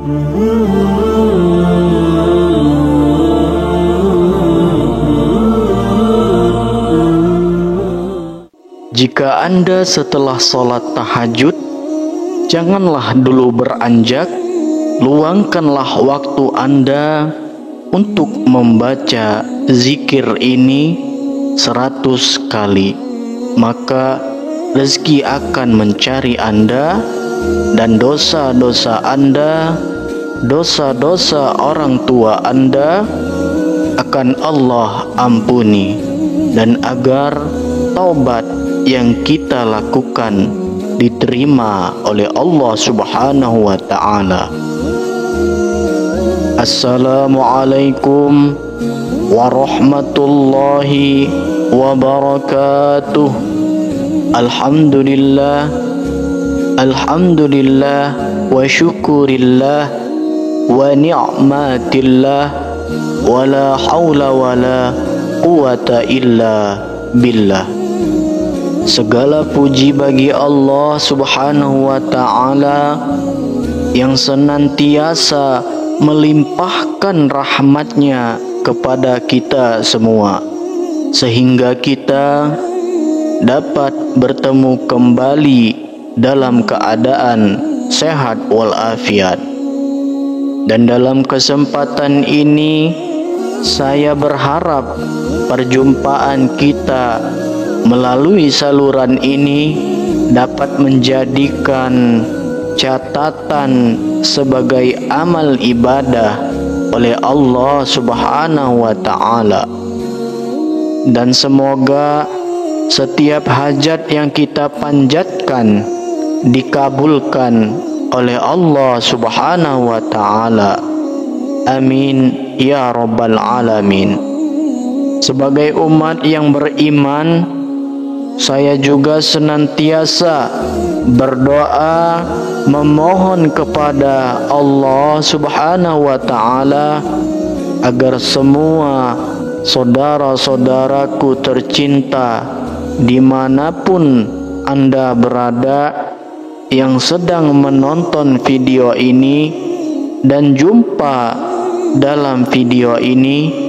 Jika Anda setelah sholat tahajud, janganlah dulu beranjak, luangkanlah waktu Anda untuk membaca zikir ini 100 kali. Maka rezeki akan mencari Anda, dan dosa-dosa Anda, dosa-dosa orang tua Anda akan Allah ampuni, dan agar taubat yang kita lakukan diterima oleh Allah Subhanahu wa ta'ala. Assalamualaikum warahmatullahi wabarakatuh. Alhamdulillah, alhamdulillah wa syukurillah wa ni'matillah wa la hawla wa la quwata illa billah. Segala puji bagi Allah Subhanahu wa ta'ala yang senantiasa melimpahkan rahmatnya kepada kita semua, sehingga kita dapat bertemu kembali dalam keadaan sehat walafiat. Dan dalam kesempatan ini saya berharap perjumpaan kita melalui saluran ini dapat menjadikan catatan sebagai amal ibadah oleh Allah Subhanahu wa ta'ala. Dan semoga setiap hajat yang kita panjatkan dikabulkan oleh Allah Subhanahu wa ta'ala. Amin ya rabbal alamin. Sebagai umat yang beriman, saya juga senantiasa berdoa memohon kepada Allah Subhanahu wa ta'ala agar semua saudara-saudaraku tercinta dimanapun Anda berada yang sedang menonton video ini dan jumpa dalam video ini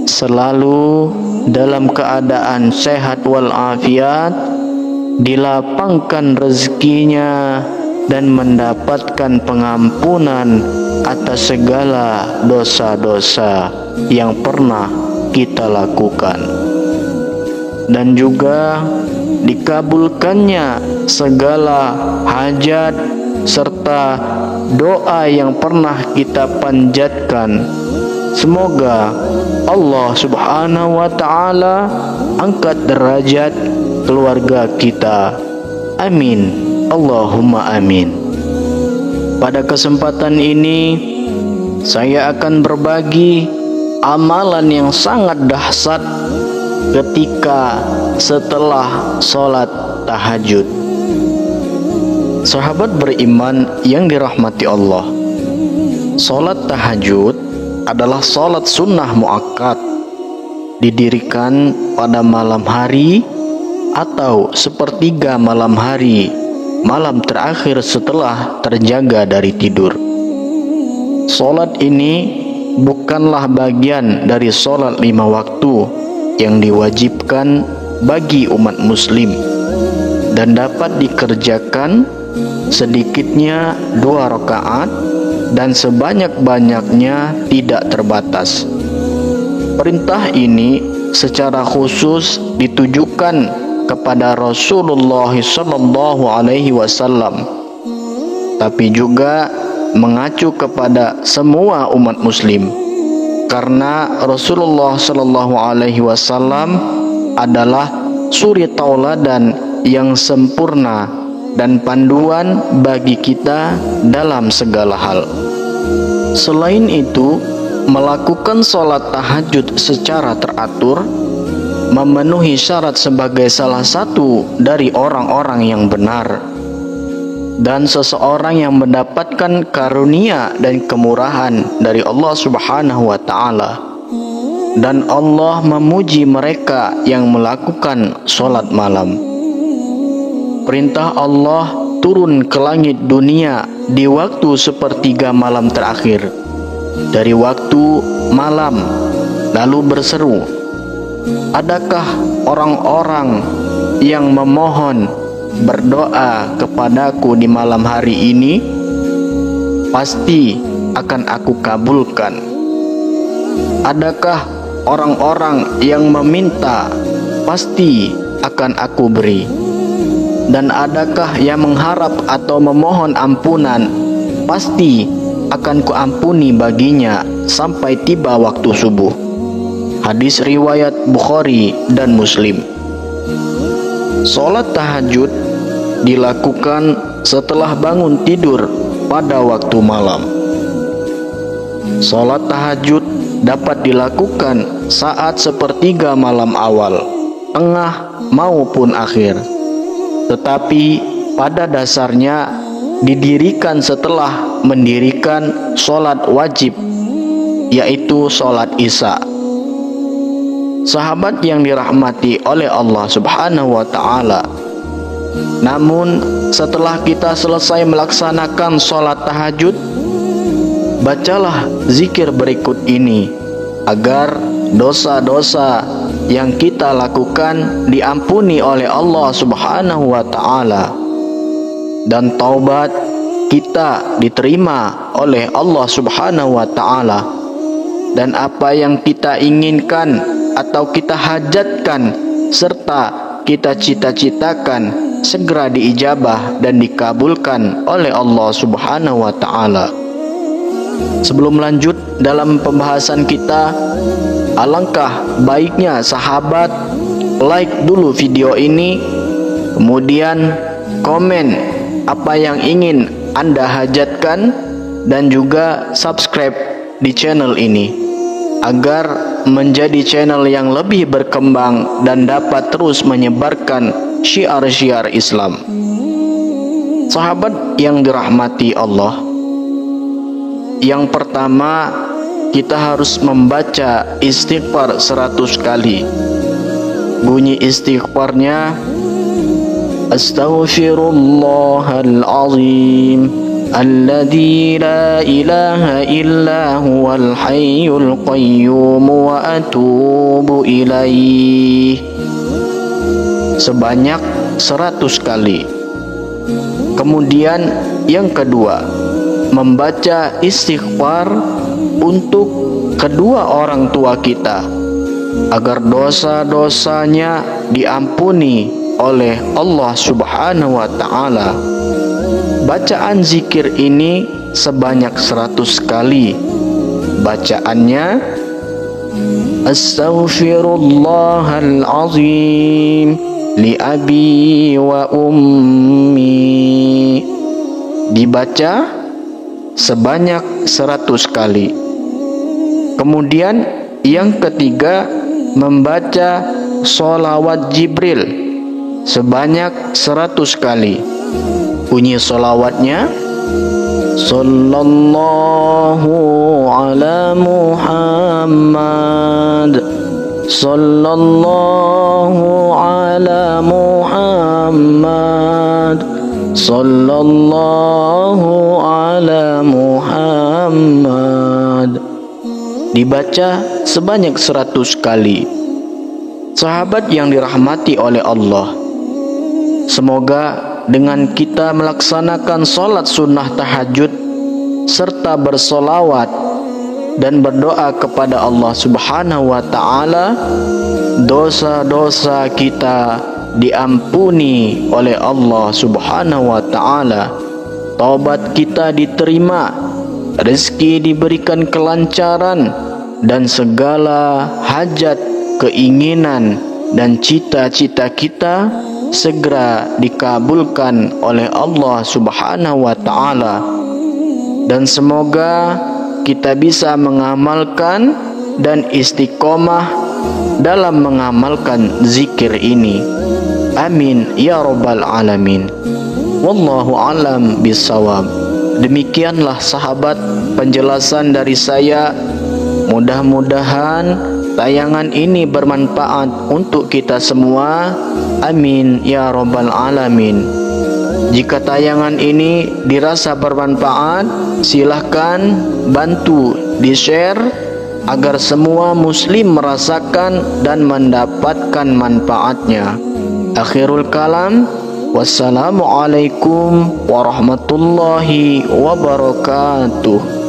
selalu dalam keadaan sehat walafiat, dilapangkan rezekinya, dan mendapatkan pengampunan atas segala dosa-dosa yang pernah kita lakukan, dan juga dikabulkannya segala hajat serta doa yang pernah kita panjatkan. Semoga Allah Subhanahu wa ta'ala angkat derajat keluarga kita. Amin, Allahumma amin. Pada kesempatan ini saya akan berbagi amalan yang sangat dahsyat ketika setelah sholat tahajud. Sahabat beriman yang dirahmati Allah, sholat tahajud adalah sholat sunnah muakkad, didirikan pada malam hari atau sepertiga malam hari, malam terakhir setelah terjaga dari tidur. Sholat ini bukanlah bagian dari sholat 5 waktu yang diwajibkan bagi umat muslim, dan dapat dikerjakan sedikitnya 2 rakaat dan sebanyak-banyaknya tidak terbatas. Perintah ini secara khusus ditujukan kepada Rasulullah SAW, tapi juga mengacu kepada semua umat muslim, karena Rasulullah SAW adalah suri tauladan yang sempurna dan panduan bagi kita dalam segala hal. Selain itu, melakukan sholat tahajud secara teratur memenuhi syarat sebagai salah satu dari orang-orang yang benar, dan seseorang yang mendapatkan karunia dan kemurahan dari Allah Subhanahu wa ta'ala. Dan Allah memuji mereka yang melakukan sholat malam. Perintah Allah turun ke langit dunia di waktu sepertiga malam terakhir dari waktu malam, lalu berseru, "Adakah orang-orang yang memohon berdoa kepadaku di malam hari ini? Pasti akan aku kabulkan. Adakah orang-orang yang meminta? Pasti akan aku beri. Dan adakah yang mengharap atau memohon ampunan? Pasti akan kuampuni baginya sampai tiba waktu subuh." Hadis riwayat Bukhari dan Muslim. Salat tahajud dilakukan setelah bangun tidur pada waktu malam. Salat tahajud dapat dilakukan saat sepertiga malam awal, tengah maupun akhir. Tetapi pada dasarnya didirikan setelah mendirikan salat wajib, yaitu salat Isya. Sahabat yang dirahmati oleh Allah Subhanahu wa ta'ala, namun setelah kita selesai melaksanakan salat tahajud, bacalah zikir berikut ini agar dosa-dosa yang kita lakukan diampuni oleh Allah Subhanahu wa ta'ala dan taubat kita diterima oleh Allah Subhanahu wa ta'ala, dan apa yang kita inginkan atau kita hajatkan serta kita cita-citakan segera diijabah dan dikabulkan oleh Allah Subhanahu wa ta'ala. Sebelum lanjut dalam pembahasan kita, alangkah baiknya sahabat like dulu video ini, kemudian komen apa yang ingin Anda hajatkan, dan juga subscribe di channel ini agar menjadi channel yang lebih berkembang dan dapat terus menyebarkan syiar-syiar Islam. Sahabat yang dirahmati Allah, yang pertama kita harus membaca istighfar 100 kali. Bunyi istighfarnya, Astaghfirullahal azim alladzi la ilaha illa huwal hayyul qayyum wa atubu ilaih, sebanyak 100 kali. Kemudian yang kedua, membaca istighfar untuk kedua orang tua kita agar dosa-dosanya diampuni oleh Allah Subhanahu wa ta'ala. Bacaan zikir ini sebanyak 100 kali. Bacaannya, Astaghfirullahal azim li abi wa ummi, dibaca sebanyak 100 kali. Kemudian yang ketiga, membaca sholawat Jibril sebanyak 100 kali. Bunyi sholawatnya, Sallallahu ala Muhammad, Sallallahu ala Muhammad, Sallallahu ala Muhammad. Dibaca sebanyak 100 kali. Sahabat yang dirahmati oleh Allah, semoga dengan kita melaksanakan sholat sunnah tahajud serta bersolawat dan berdoa kepada Allah Subhanahu wa ta'ala, dosa-dosa kita diampuni oleh Allah Subhanahu wa ta'ala, taubat kita diterima, rezeki diberikan kelancaran, dan segala hajat, keinginan, dan cita-cita kita segera dikabulkan oleh Allah Subhanahu wa ta'ala. Dan semoga kita bisa mengamalkan dan istiqomah dalam mengamalkan zikir ini. Amin ya rabbal alamin. Wallahu alam bisawab. Demikianlah sahabat penjelasan dari saya. Mudah-mudahan tayangan ini bermanfaat untuk kita semua. Amin ya rabbal alamin. Jika tayangan ini dirasa bermanfaat, silahkan bantu di-share agar semua muslim merasakan dan mendapatkan manfaatnya. Akhirul kalam, wassalamualaikum warahmatullahi wabarakatuh.